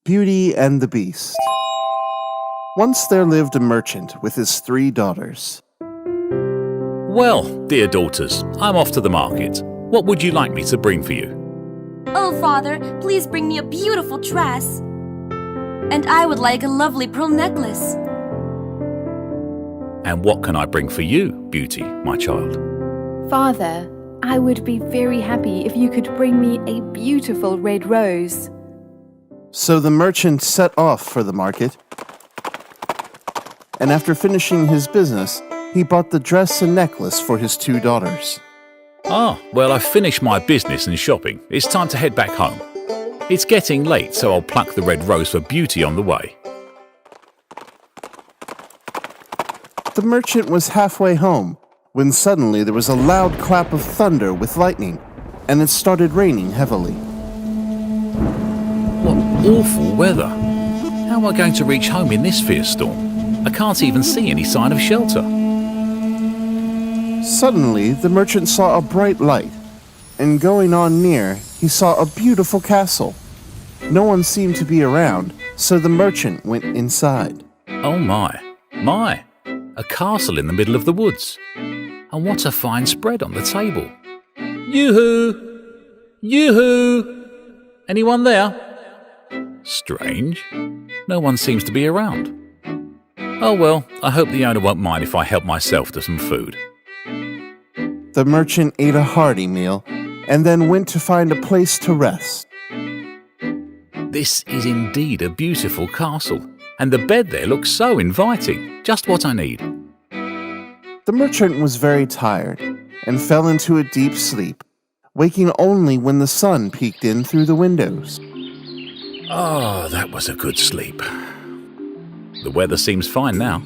Beauty and the Beast. Once there lived a merchant with his 3 daughters. Well, dear daughters, I'm off to the market. What would you like me to bring for you? Oh, Father, please bring me a beautiful dress. And I would like a lovely pearl necklace. And what can I bring for you, Beauty, my child? Father, I would be very happy if you could bring me a beautiful red rose. So the merchant set off for the market, and after finishing his business, he bought the dress and necklace for his 2 daughters. Well, I've finished my business and shopping. It's time to head back home. It's getting late, so I'll pluck the red rose for Beauty on the way. The merchant was halfway home when suddenly there was a loud clap of thunder with lightning, and it started raining heavily. What awful weather! How am I going to reach home in this fierce storm? I can't even see any sign of shelter. Suddenly, the merchant saw a bright light, and going on near, he saw a beautiful castle. No one seemed to be around, so the merchant went inside. Oh my! A castle in the middle of the woods. And what a fine spread on the table. Yoo-hoo! Yoo-hoo! Anyone there? Strange. No one seems to be around. Oh well, I hope the owner won't mind if I help myself to some food. The merchant ate a hearty meal, and then went to find a place to rest. This is indeed a beautiful castle, and the bed there looks so inviting. Just what I need. The merchant was very tired, and fell into a deep sleep, waking only when the sun peeked in through the windows. Oh, that was a good sleep. The weather seems fine now.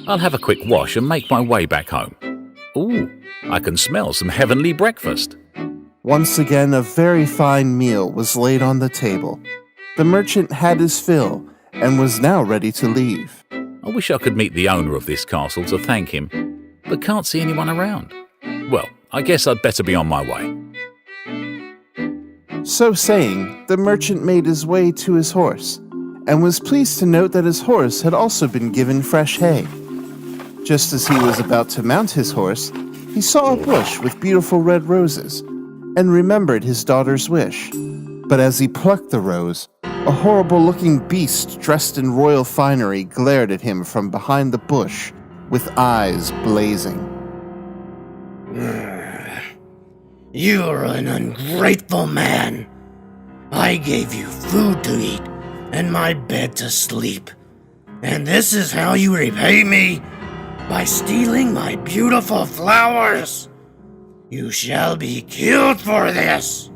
I'll have a quick wash and make my way back home. Ooh, I can smell some heavenly breakfast. Once again, a very fine meal was laid on the table. The merchant had his fill, and was now ready to leave. I wish I could meet the owner of this castle to thank him, but can't see anyone around. Well, I guess I'd better be on my way. So saying, the merchant made his way to his horse, and was pleased to note that his horse had also been given fresh hay. Just as he was about to mount his horse, he saw a bush with beautiful red roses, and remembered his daughter's wish. But as he plucked the rose, a horrible-looking beast dressed in royal finery glared at him from behind the bush, with eyes blazing. You're an ungrateful man. I gave you food to eat and my bed to sleep. And this is how you repay me? By stealing my beautiful flowers? You shall be killed for this.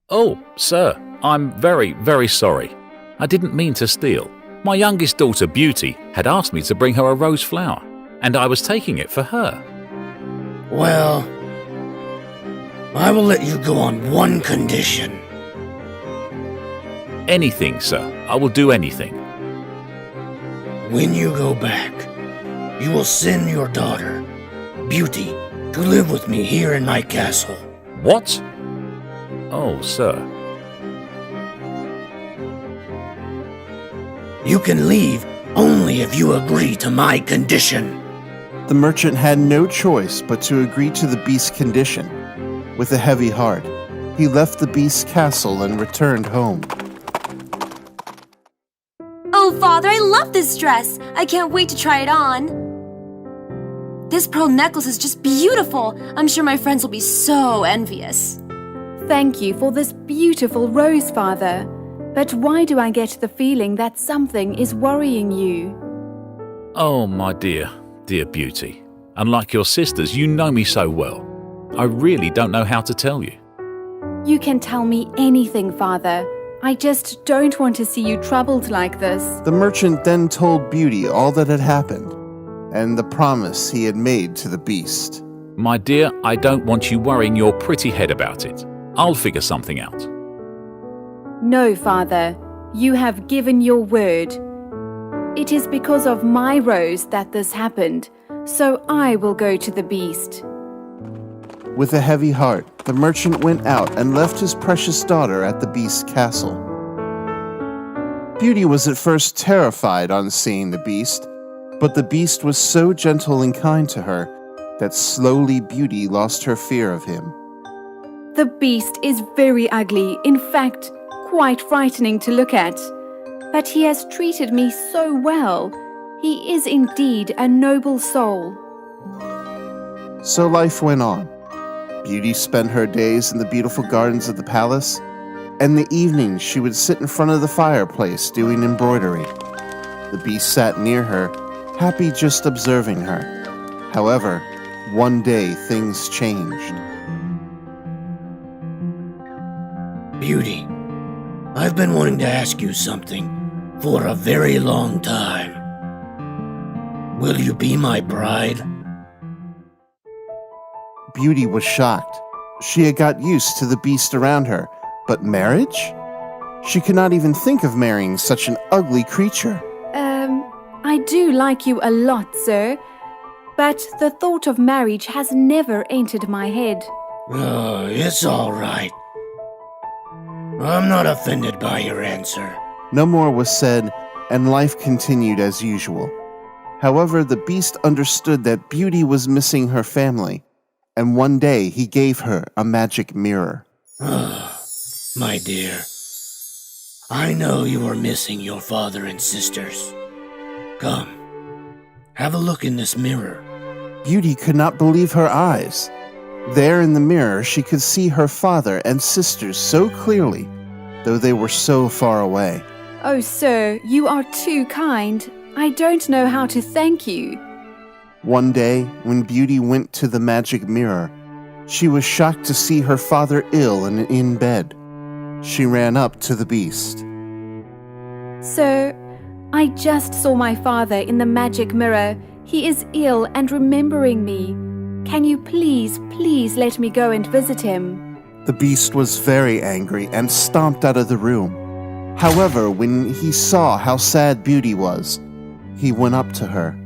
Oh, sir, I'm very, very sorry. I didn't mean to steal. My youngest daughter, Beauty, had asked me to bring her a rose flower, and I was taking it for her. Well, I will let you go on one condition. Anything, sir. I will do anything. When you go back, you will send your daughter, Beauty, to live with me here in my castle. What? Oh, sir. You can leave only if you agree to my condition. The merchant had no choice but to agree to the beast's condition. With a heavy heart, he left the beast's castle and returned home. Oh, Father, I love this dress. I can't wait to try it on. This pearl necklace is just beautiful. I'm sure my friends will be so envious. Thank you for this beautiful rose, Father. But why do I get the feeling that something is worrying you? Oh, my dear Beauty. Unlike your sisters, you know me so well. I really don't know how to tell you. You can tell me anything, Father. I just don't want to see you troubled like this. The merchant then told Beauty all that had happened, and the promise he had made to the beast. My dear, I don't want you worrying your pretty head about it. I'll figure something out. No, Father. You have given your word. It is because of my rose that this happened, so I will go to the beast. With a heavy heart, the merchant went out and left his precious daughter at the beast's castle. Beauty was at first terrified on seeing the beast, but the beast was so gentle and kind to her that slowly Beauty lost her fear of him. The beast is very ugly, in fact, quite frightening to look at. But he has treated me so well. He is indeed a noble soul. So life went on. Beauty spent her days in the beautiful gardens of the palace, and the evenings she would sit in front of the fireplace doing embroidery. The beast sat near her, happy just observing her. However, one day things changed. Beauty, I've been wanting to ask you something for a very long time. Will you be my bride? Beauty was shocked. She had got used to the beast around her, but marriage? She could not even think of marrying such an ugly creature. I do like you a lot, sir, but the thought of marriage has never entered my head. It's all right. I'm not offended by your answer. No more was said, and life continued as usual. However, the beast understood that Beauty was missing her family, and one day he gave her a magic mirror. My dear, I know you are missing your father and sisters. Come, have a look in this mirror. Beauty could not believe her eyes. There in the mirror she could see her father and sisters so clearly, though they were so far away. Oh, sir, you are too kind. I don't know how to thank you. One day, when Beauty went to the magic mirror, she was shocked to see her father ill and in bed. She ran up to the beast. Sir, I just saw my father in the magic mirror. He is ill and remembering me. Can you please let me go and visit him? The beast was very angry and stomped out of the room. However, when he saw how sad Beauty was, he went up to her.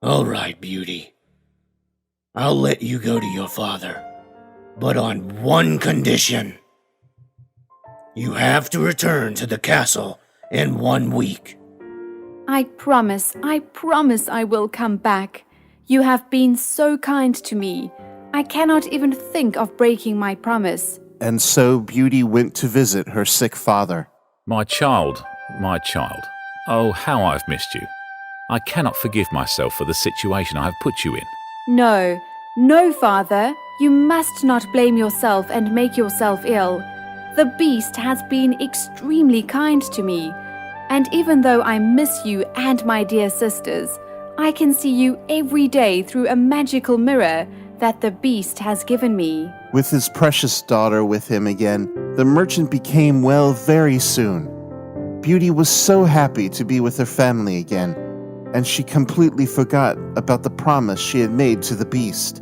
All right, Beauty. I'll let you go to your father, but on one condition. You have to return to the castle in 1 week. I promise I will come back. You have been so kind to me. I cannot even think of breaking my promise. And so Beauty went to visit her sick father. My child, oh, how I've missed you. I cannot forgive myself for the situation I have put you in. No, father. You must not blame yourself and make yourself ill. The beast has been extremely kind to me. And even though I miss you and my dear sisters, I can see you every day through a magical mirror that the beast has given me. With his precious daughter with him again, the merchant became well very soon. Beauty was so happy to be with her family again, and she completely forgot about the promise she had made to the beast.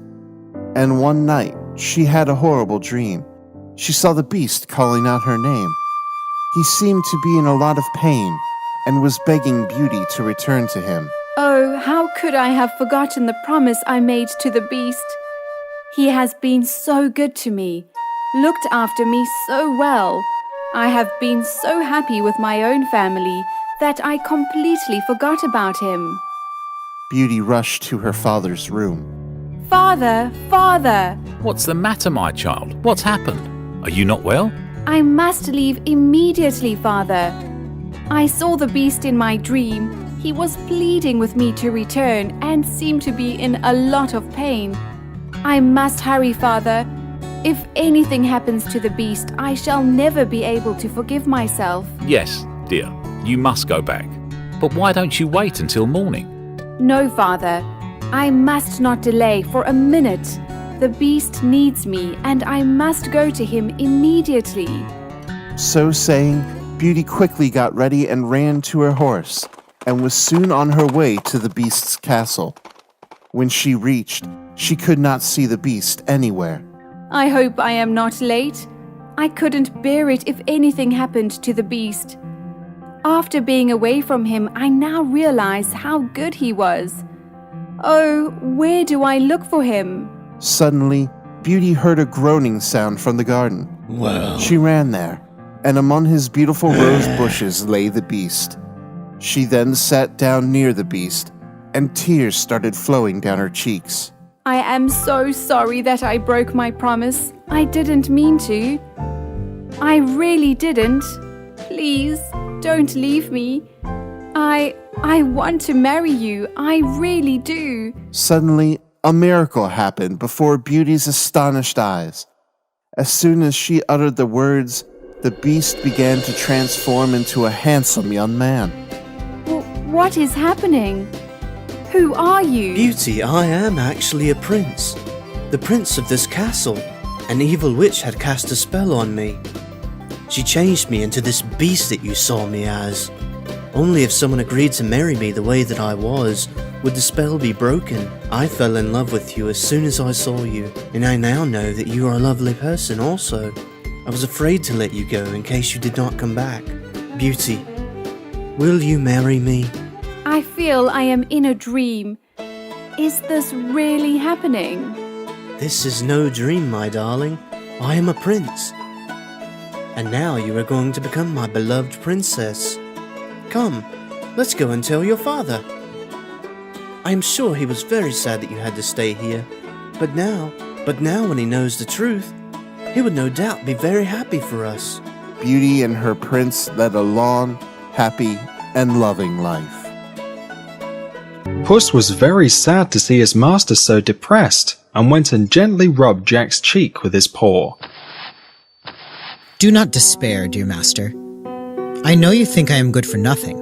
And one night, she had a horrible dream. She saw the beast calling out her name. He seemed to be in a lot of pain and was begging Beauty to return to him. Oh, how could I have forgotten the promise I made to the beast? He has been so good to me, looked after me so well. I have been so happy with my own family that I completely forgot about him. Beauty rushed to her father's room. Father! What's the matter, my child? What's happened? Are you not well? I must leave immediately, father. I saw the beast in my dream. He was pleading with me to return and seemed to be in a lot of pain. I must hurry, father. If anything happens to the beast, I shall never be able to forgive myself. Yes, dear, you must go back. But why don't you wait until morning? No, father. I must not delay for a minute. The beast needs me, and I must go to him immediately. So saying, Beauty quickly got ready and ran to her horse, and was soon on her way to the beast's castle. When she reached, she could not see the beast anywhere. I hope I am not late. I couldn't bear it if anything happened to the beast. After being away from him, I now realize how good he was. Oh, where do I look for him? Suddenly, Beauty heard a groaning sound from the garden. Well, She ran there, and among his beautiful rose bushes lay the beast. She then sat down near the beast, and tears started flowing down her cheeks. I am so sorry that I broke my promise. I didn't mean to. I really didn't. Please, don't leave me. I want to marry you. I really do. Suddenly, a miracle happened before Beauty's astonished eyes. As soon as she uttered the words, the beast began to transform into a handsome young man. What is happening? Who are you? Beauty, I am actually a prince. The prince of this castle. An evil witch had cast a spell on me. She changed me into this beast that you saw me as. Only if someone agreed to marry me the way that I was, would the spell be broken. I fell in love with you as soon as I saw you, and I now know that you are a lovely person also. I was afraid to let you go in case you did not come back. Beauty, will you marry me? I feel I am in a dream. Is this really happening? This is no dream, my darling. I am a prince. And now you are going to become my beloved princess. Come, let's go and tell your father. I am sure he was very sad that you had to stay here. But now when he knows the truth, he would no doubt be very happy for us. Beauty and her prince led a long, happy, and loving life. Puss was very sad to see his master so depressed, and went and gently rubbed Jack's cheek with his paw. Do not despair, dear master. I know you think I am good for nothing,